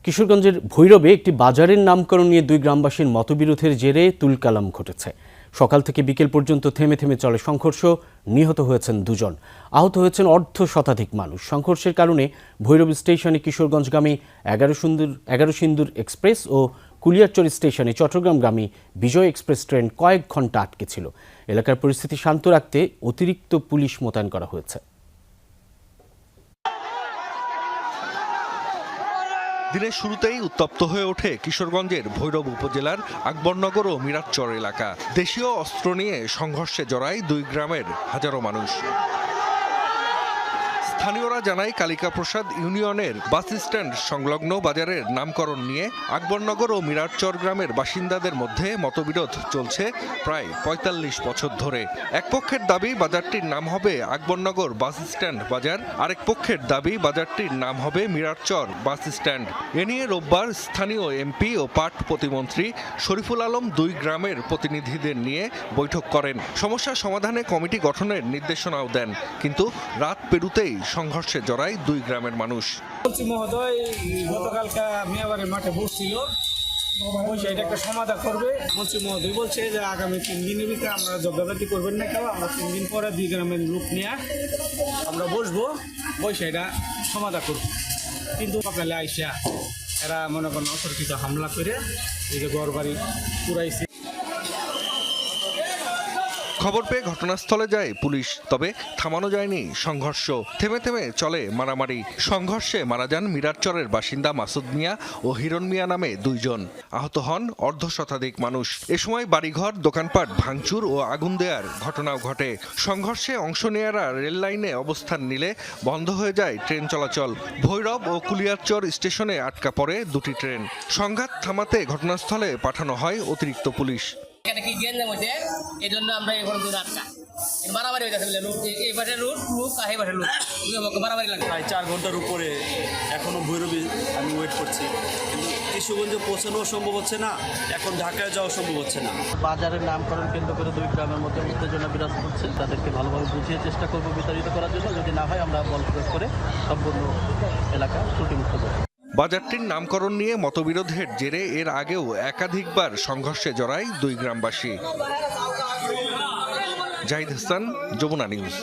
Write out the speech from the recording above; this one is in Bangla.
কিশোরগঞ্জের ভৈরবে একটি বাজারের নামকরণ নিয়ে দুই গ্রামবাসীর মতবিরোধের জেরে তুলকালাম ঘটেছে। সকাল থেকে বিকেল পর্যন্ত থেমে থেমে চলে সংঘর্ষ। নিহত হয়েছেন দুজন, আহত হয়েছেন অর্ধ শতাধিক মানুষ। সংঘর্ষের কারণে ভৈরব স্টেশনে কিশোরগঞ্জগামী 11 সিন্দুর এক্সপ্রেস ও কুলিয়ারচর স্টেশনে চট্টগ্রামগামী বিজয় এক্সপ্রেস ট্রেন কয়েক ঘন্টা আটকে ছিল। এলাকার পরিস্থিতি শান্ত রাখতে অতিরিক্ত পুলিশ মোতায়েন করা হয়েছে। দিনের শুরুতেই উত্তপ্ত হয়ে ওঠে কিশোরগঞ্জের ভৈরব উপজেলার আকবরনগর ও মিরাজচর এলাকা। দেশীয় অস্ত্র নিয়ে সংঘর্ষে জড়ায় দুই গ্রামের হাজারো মানুষ। স্থানীয়রা জানায় কালিকাপ্রসাদ ইউনিয়নের বাস স্ট্যান্ড সংলগ্ন বাজারের নামকরণ নিয়ে আকবরনগর ও মিরাজচর গ্রামের বাসিন্দাদের মধ্যে মতবিরোধ চলছে প্রায় ৪৫ বছর ধরে। এক পক্ষের দাবি বাজারটির নাম হবে আকবরনগর বাস স্ট্যান্ড বাজার, আরেক পক্ষের দাবি বাজারটির নাম হবে মিরাজচর বাস স্ট্যান্ড। এ নিয়ে রোববার স্থানীয় এমপি ও পাট প্রতিমন্ত্রী শরীফুল আলম দুই গ্রামের প্রতিনিধিদের নিয়ে বৈঠক করেন। সমস্যা সমাধানে কমিটি গঠনের নির্দেশনাও দেন, কিন্তু রাত পেরুতেই সংঘর্ষে জড়ায় দুই গ্রামের মানুষ। মহোদয় গতকালকা মেয়াবাড়ির মাঠে বসছিল, এটা একটা সমাধান করবে। মন্ত্রী মহোদয় বলছে যে আগামী 3 দিনের ভিতরে আমরা জব্দাবাতি করবেন না কেউ, আমরা 3 দিন পরে দুই গ্রামের লোক নিয়ে আমরা বসবো, বসে এটা সমাধান করবো। কিন্তু সকালে আইসা এরা মনে করেন অতর্কিত হামলা করে এই যে ঘর বাড়ি পুরাইছে। খবর পেয়ে ঘটনাস্থলে যায় পুলিশ, তবে থামানো যায়নি সংঘর্ষ। থেমে থেমে চলে মারামারি। সংঘর্ষে মারা যান মিরাজচরের বাসিন্দা মাসুদ মিয়া ও হিরণ মিয়া নামে দুইজন। আহত হন অর্ধ শতাধিক মানুষ। এ সময় বাড়িঘর, দোকানপাট ভাঙচুর ও আগুন দেওয়ার ঘটনাও ঘটে। সংঘর্ষে অংশ নেয়ারা রেল লাইনে অবস্থান নিলে বন্ধ হয়ে যায় ট্রেন চলাচল। ভৈরব ও কুলিয়ারচর স্টেশনে আটকা পড়ে দুটি ট্রেন। সংঘাত থামাতে ঘটনাস্থলে পাঠানো হয় অতিরিক্ত পুলিশ। এখানে কি গেঞ্জাম হয়েছে, এই জন্য আমরা এখানে দূর আটকা বাড়াবাড়ি হয়ে গেছে। এই পাশে রুট লুক আর এই পাশে লুক বাড়াবাড়ি লাগে। প্রায় 4 ঘন্টার উপরে এখনও ভৈরবে আমি ওয়েট করছি, কিন্তু কিশোরগঞ্জে পৌঁছানো সম্ভব হচ্ছে না, এখন ঢাকায় যাওয়া সম্ভব হচ্ছে না। বাজারের নামকরণ কেন্দ্র করে দুই গ্রামের মধ্যে উত্তেজনা বিরাজ করছে। তাদেরকে ভালোভাবে বুঝিয়ে চেষ্টা করবো বিতাড়িত করার জন্য। যদি না হয় আমরা বল প্রয়োগ করে সম্পূর্ণ এলাকা ত্রুটিমুক্ত করব। বাজারটির নামকরণ নিয়ে মতবিরোধের জেরে এর আগেও একাধিকবার সংঘর্ষে জড়ায় দুই গ্রামবাসী। জাহিদ হাসান, যমুনা নিউজ।